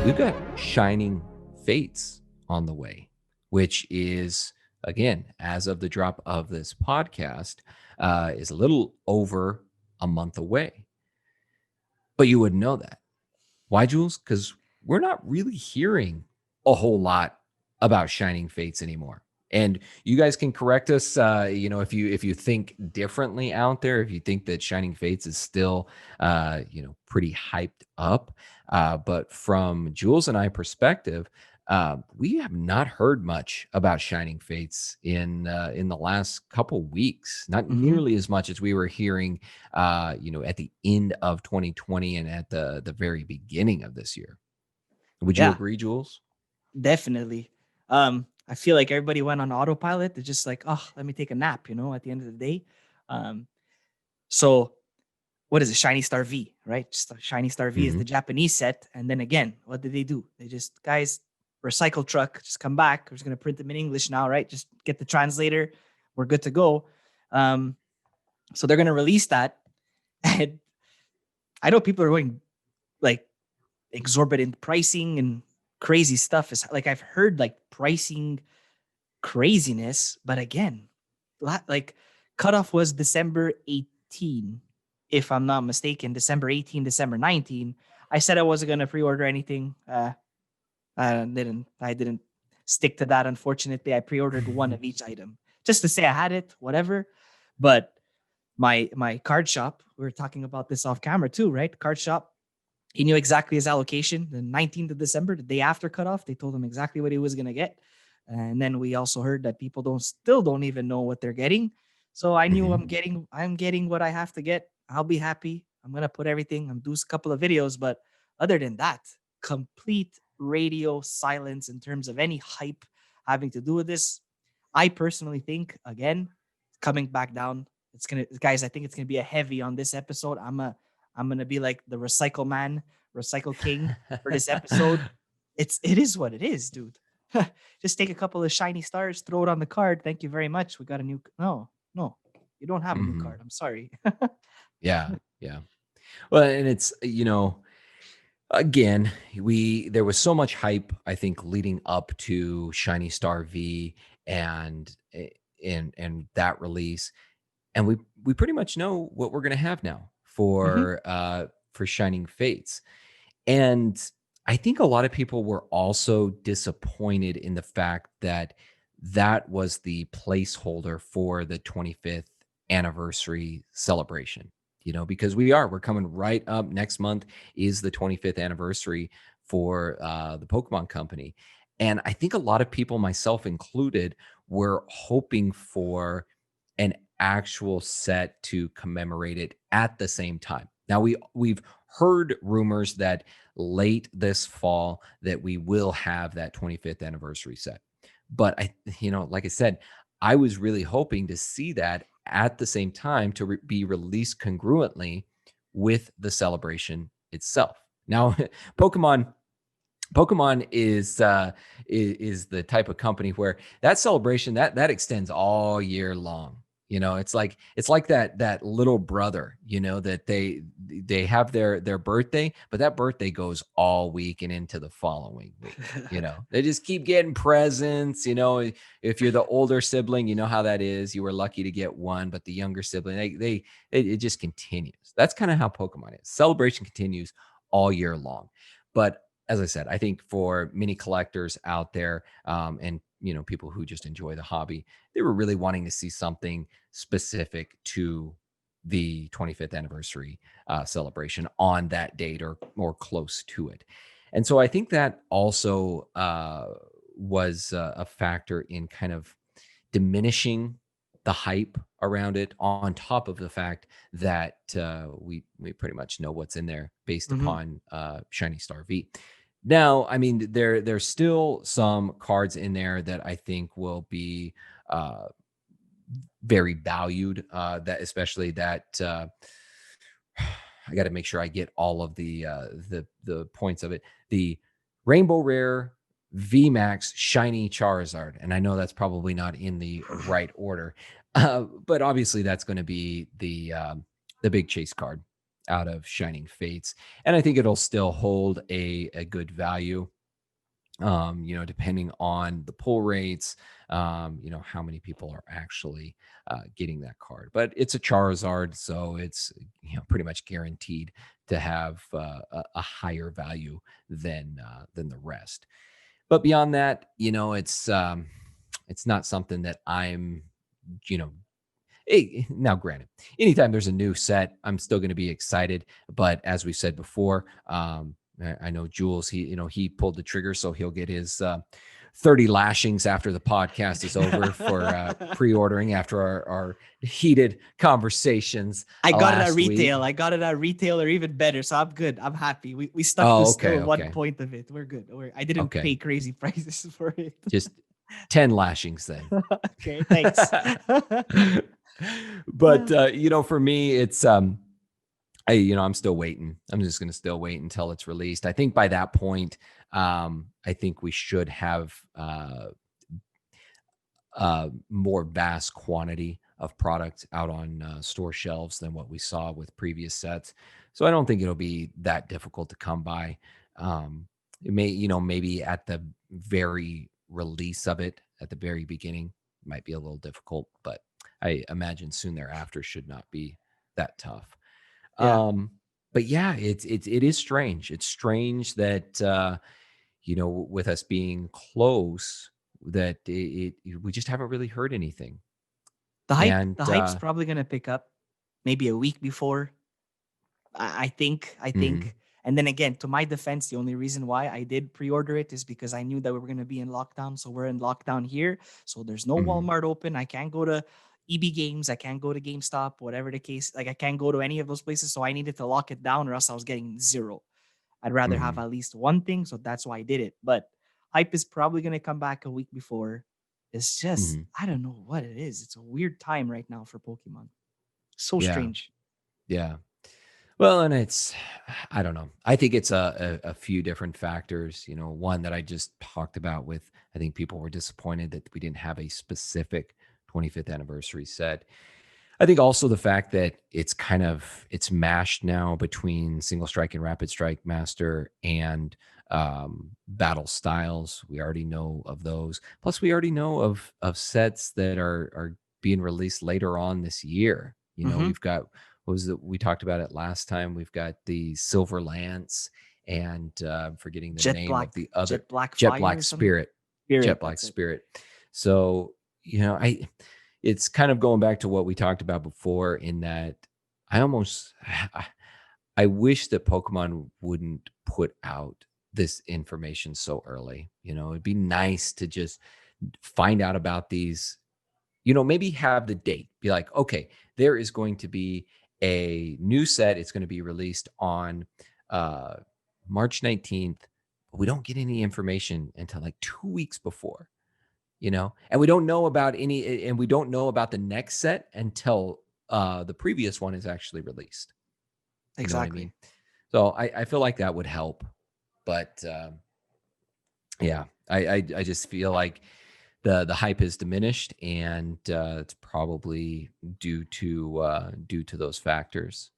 we've got Shining Fates on the way, which is, again, as of the drop of this podcast, is a little over a month away. But you wouldn't know that. Why, Jules? Because we're not really hearing a whole lot about Shining Fates anymore. And you guys can correct us, if you think differently out there, if you think that Shining Fates is still, pretty hyped up. But from Jules and I perspective, we have not heard much about Shining Fates in the last couple weeks. Not hmm nearly as much as we were hearing, at the end of 2020 and at the very beginning of this year. Would you Yeah, agree, Jules? definitely. I feel like everybody went on autopilot. They're just like, oh, let me take a nap, at the end of the day. Um, so what is it? Shiny Star V, right? Just Shiny Star V is Hmm. the Japanese set. And then again, what did they do? They just, guys, recycle truck, just come back. We're just going to print them in English now, right? Just get the translator. We're good to go. Um, so they're going to release that. And I know people are going like exorbitant pricing and crazy stuff. Is like I've heard like pricing craziness, but again, like cutoff was December 18, if I'm not mistaken. December 18, December 19. I said I wasn't gonna pre-order anything. I didn't stick to that. Unfortunately, I pre-ordered one of each item just to say I had it, whatever. But my card shop, we were talking about this off camera too, right? Card shop, he knew exactly his allocation. The 19th of December, the day after cutoff, they told him exactly what he was going to get. And then we also heard that people don't even know what they're getting. So I knew Hmm. I'm getting what I have to get. I'll be happy. I'm gonna put everything. I'm do a couple of videos, but other than that, complete radio silence in terms of any hype having to do with this. I personally think again, coming back down, it's gonna guys. I think it's gonna be a heavy on this episode. I'm gonna be like the recycle man, recycle king for this episode. It is what it is, dude. Just take a couple of shiny stars, throw it on the card. Thank you very much. We got a new. No, you don't have a new Hmm. card. I'm sorry. Yeah, yeah. Well, and it's, again, we there was so much hype, I think, leading up to Shiny Star V and that release, and we pretty much know what we're gonna have now hmm for Shining Fates. And I think a lot of people were also disappointed in the fact that that was the placeholder for the 25th anniversary celebration. Because we're coming right up next month is the 25th anniversary for the Pokemon Company. And I think a lot of people, myself included, were hoping for an actual set to commemorate it at the same time. Now we've heard rumors that late this fall that we will have that 25th anniversary set. But like I said, I was really hoping to see that at the same time to be released congruently with the celebration itself. Now, Pokemon Pokemon is the type of company where that celebration that extends all year long. It's like that little brother, that they have their birthday, but that birthday goes all week and into the following week. They just keep getting presents. If you're the older sibling, you know how that is. You were lucky to get one, but the younger sibling, it just continues. That's kind of how Pokemon is. Celebration continues all year long. But as I said, I think for many collectors out there, and people who just enjoy the hobby, they were really wanting to see something specific to the 25th anniversary celebration on that date or close to it. And so I think that also was a factor in kind of diminishing the hype around it, on top of the fact that we pretty much know what's in there based hmm upon Shiny Star V. Now, I mean, there's still some cards in there that I think will be uh, very valued. That especially that I got to make sure I get all of the points of it. The Rainbow Rare VMAX Shiny Charizard, and I know that's probably not in the right order, but obviously that's going to be the big chase card. out of Shining Fates, and I think it'll still hold a good value. Depending on the pull rates, how many people are actually getting that card. But it's a Charizard, so it's pretty much guaranteed to have a higher value than the rest. But beyond that, it's not something that I'm, you know, now granted, anytime there's a new set, I'm still going to be excited. But as we said before, I know Jules, he pulled the trigger, so he'll get his 30 lashings after the podcast is over for pre-ordering after our heated conversations I got it at last week. retail. I got it at retail or even better. So I'm good. I'm happy. We stuck to Oh, still okay, one okay, point of it. We're good. I didn't okay. pay crazy prices for it. Just 10 lashings then. Okay, thanks. But for me, it's I'm still waiting. I'm just going to still wait until it's released. I think by that point, I think we should have more vast quantity of product out on store shelves than what we saw with previous sets. So I don't think it'll be that difficult to come by. It may, maybe at the very release of it, at the very beginning, might be a little difficult, but I imagine soon thereafter should not be that tough. Yeah. But yeah, it is strange. It's strange that with us being close, that we just haven't really heard anything. The And hype's probably gonna pick up maybe a week before. I mhm, think. And then again, to my defense, the only reason why I did pre-order it is because I knew that we were gonna be in lockdown. So we're in lockdown here. So there's no mhm, Walmart open. I can't go to EB Games. I can't go to GameStop, whatever the case. Like I can't go to any of those places. So I needed to lock it down, or else I was getting zero. I'd rather have mhm, at least one thing. So that's why I did it. But hype is probably gonna come back a week before. It's just mhm. I don't know what it is. It's a weird time right now for Pokemon. So Yeah, strange. yeah. Well, and I don't know. I think it's a few different factors. One that I just talked about with, I think people were disappointed that we didn't have a specific 25th anniversary set. I think also the fact that it's mashed now between Single Strike and Rapid Strike Master and battle styles. We already know of those. Plus, we already know of sets that are being released later on this year. Mm-hmm. We've got, what was it? We talked about it last time. We've got the Silver Lance and I'm forgetting the name of the other, Jet Black Jet Fire Black or something. Spirit. Jet Spirit, Black that's it. Spirit. So, I it's kind of going back to what we talked about before in that I almost I wish that Pokemon wouldn't put out this information so early. It'd be nice to just find out about these, maybe have the date. Be like, okay, there is going to be a new set. It's going to be released on uh March 19th, but we don't get any information until like 2 weeks before. And we don't know about the next set until the previous one is actually released. You know what I Exactly. mean? So I feel like that would help. But yeah, I just feel like the hype is diminished, and it's probably due to those factors.